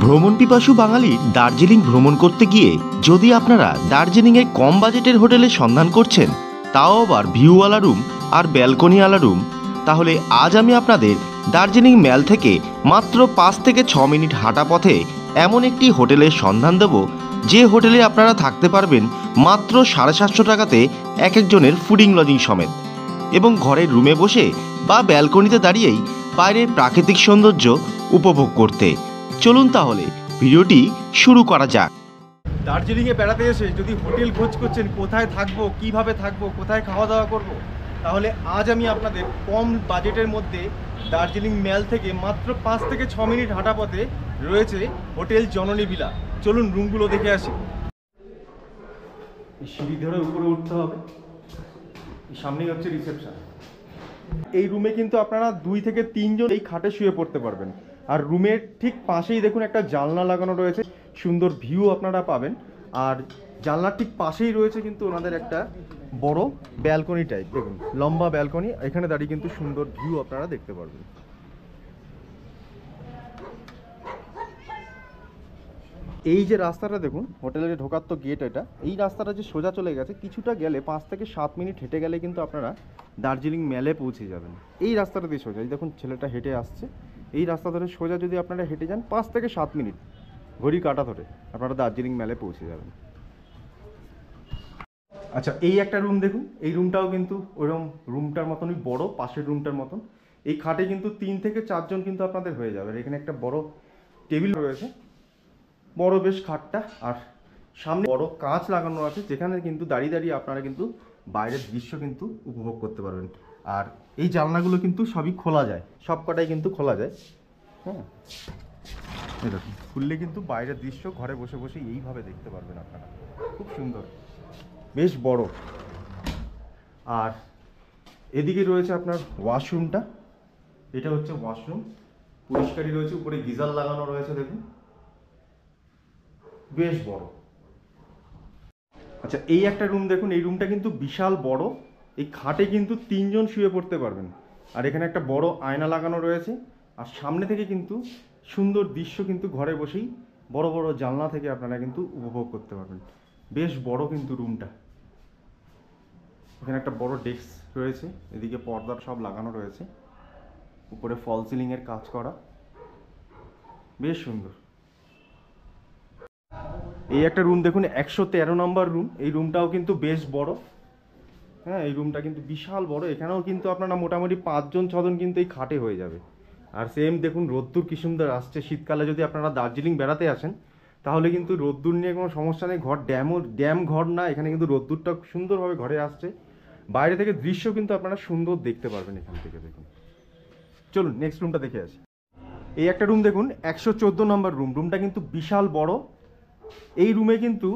ভ্রমণ পিপাসু বাঙালির দার্জিলিং ভ্রমণ করতে গিয়ে যদি আপনারা দার্জিলিংয়ে কম বাজেটের হোটেলে সন্ধান করছেন, তাও আবার ভিউওয়ালা রুম আর ব্যালকনিওয়ালা রুম, তাহলে আজ আমি আপনাদের দার্জিলিং ম্যাল থেকে মাত্র 5 থেকে 6 মিনিট হাঁটা পথে এমন একটি হোটেলের সন্ধান দেব, যে হোটেলে আপনারা থাকতে পারবেন মাত্র 750 টাকাতে এক একজনের ফুডিং লজিং সমেত, এবং ঘরের রুমে বসে বা ব্যালকনিতে দাঁড়িয়েই বাইরের প্রাকৃতিক সৌন্দর্য উপভোগ করতে। চলুন তাহলে ভিডিওটি শুরু করা যাক। দার্জিলিংয়ে বেড়াতে এসে যদি হোটেল খোঁজ করছেন, কোথায় থাকবো, কিভাবে থাকবো, কোথায় খাওয়া দাওয়া করব, তাহলে আজ আমি আপনাদের কম বাজেটের মধ্যে দার্জিলিং ম্যাল থেকে মাত্র 5 থেকে 6 মিনিট হাঁটা পথে রয়েছে হোটেল জননী ভিলা। চলুন রুমগুলো দেখে আসি। সিঁড়ি ধরে উপরে উঠতে হবে, সামনেই হচ্ছে রিসেপশন। এই রুমে কিন্তু আপনারা 2 থেকে 3 জন এই খাটে শুয়ে পড়তে পারবেন। আর রুমের ঠিক পাশেই দেখুন একটা জানলা লাগানো রয়েছে, সুন্দর ভিউ আপনারা পাবেন। আর জানলার ঠিক পাশেই রয়েছে কিন্তু ওনাদের একটা বড় ব্যালকনি টাইপ, দেখুন লম্বা ব্যালকনি, এখানে দাঁড়িয়ে কিন্তু সুন্দর ভিউ আপনারা দেখতে পারবেন। এই যে রাস্তাটা দেখুন, হোটেলের ঢোকার তো গেট, এটা এই রাস্তাটা যে সোজা চলে গেছে, কিছুটা গেলে 5 থেকে 7 মিনিট হেঁটে গেলে কিন্তু আপনারা দার্জিলিং ম্যালে পৌঁছে যাবেন। এই রাস্তাটা দিয়ে সোজা, এই দেখুন ছেলেটা হেঁটে আসছে, এই রাস্তা ধরে সোজা যদি আপনারা হেঁটে যান 5 থেকে 7 মিনিট ঘড়ি কাটা ধরে আপনারা দার্জিলিং ম্যালে পৌঁছে যাবেন। আচ্ছা, এই একটা রুম দেখুন, এই রুমটাও কিন্তু ওইরকম রুমটার মতনই বড়, পাশের রুমটার মতন। এই খাটে কিন্তু 3 থেকে 4 জন কিন্তু আপনাদের হয়ে যাবে। এখানে একটা বড় টেবিল রয়েছে, বড় বেশ খাটটা, আর সামনে বড় কাঁচ লাগানো আছে, যেখানে কিন্তু দাঁড়িয়ে দাঁড়িয়ে আপনারা কিন্তু বাইরের দৃশ্য কিন্তু উপভোগ করতে পারবেন। আর এই জানলাগুলো কিন্তু সবই খোলা যায়, সব কটাই কিন্তু খোলা যায়। হ্যাঁ, এরকম খুললে কিন্তু বাইরের দৃশ্য ঘরে বসে বসে এইভাবে দেখতে পারবেন আপনারা, খুব সুন্দর, বেশ বড়। আর এদিকে রয়েছে আপনার ওয়াশরুমটা, এটা হচ্ছে ওয়াশরুম, পরিষ্কারই রয়েছে, উপরে গিজার লাগানো রয়েছে, দেখুন বেশ বড়। আচ্ছা, এই একটা রুম দেখুন, এই রুমটা কিন্তু বিশাল বড়, এই খাটে কিন্তু 3 জন শুয়ে পড়তে পারবেন। আর এখানে একটা বড় আয়না লাগানো রয়েছে, আর সামনে থেকে কিন্তু সুন্দর দৃশ্য কিন্তু ঘরে বসেই বড় বড় জানলা থেকে আপনারা কিন্তু উপভোগ করতে পারবেন। বেশ বড় কিন্তু রুমটা। এখানে একটা বড় ডেস্ক রয়েছে, এদিকে পর্দা সব লাগানো রয়েছে, উপরে ফল সিলিংয়ের কাজ করা, বেশ সুন্দর। এই একটা রুম দেখুন, 113 নম্বর রুম, এই রুমটাও কিন্তু বেশ বড়। হ্যাঁ, এই রুমটা কিন্তু বিশাল বড়, এখানেও কিন্তু আপনারা মোটামুটি 5 জন 6 জন কিন্তু এই খাটে হয়ে যাবে। আর সেম দেখুন রোদ্দুর কি সুন্দর আসছে, শীতকালে যদি আপনারা দার্জিলিং বেড়াতে আসেন তাহলে কিন্তু রোদ্দুর নিয়ে কোনো সমস্যা নেই। ঘর ড্যাম ঘর না, এখানে কিন্তু রোদ্দুরটা সুন্দরভাবে ঘরে আসছে, বাইরে থেকে দৃশ্য কিন্তু আপনারা সুন্দর দেখতে পারবেন এখান থেকে। দেখুন, চলুন নেক্সট রুমটা দেখে আসি। এই একটা রুম দেখুন, 114 নম্বর রুম, রুমটা কিন্তু বিশাল বড়। এই রুমে কিন্তু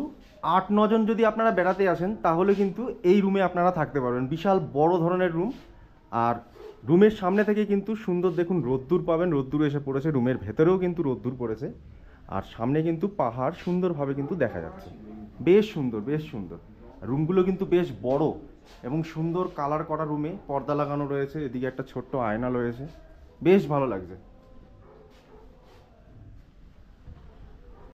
8-9 জন যদি আপনারা বেড়াতে আসেন তাহলে কিন্তু এই রুমে আপনারা থাকতে পারবেন, বিশাল বড় ধরনের রুম। আর রুমের সামনে থেকে কিন্তু সুন্দর দেখুন রোদ্দুর পাবেন, রোদ্দুর এসে পড়েছে, রুমের ভেতরেও কিন্তু রোদ্দুর পড়েছে, আর সামনে কিন্তু পাহাড় সুন্দরভাবে কিন্তু দেখা যাচ্ছে, বেশ সুন্দর, বেশ সুন্দর। রুমগুলো কিন্তু বেশ বড় এবং সুন্দর কালার করা, রুমে পর্দা লাগানো রয়েছে, এদিকে একটা ছোট্ট আয়না রয়েছে, বেশ ভালো লাগছে।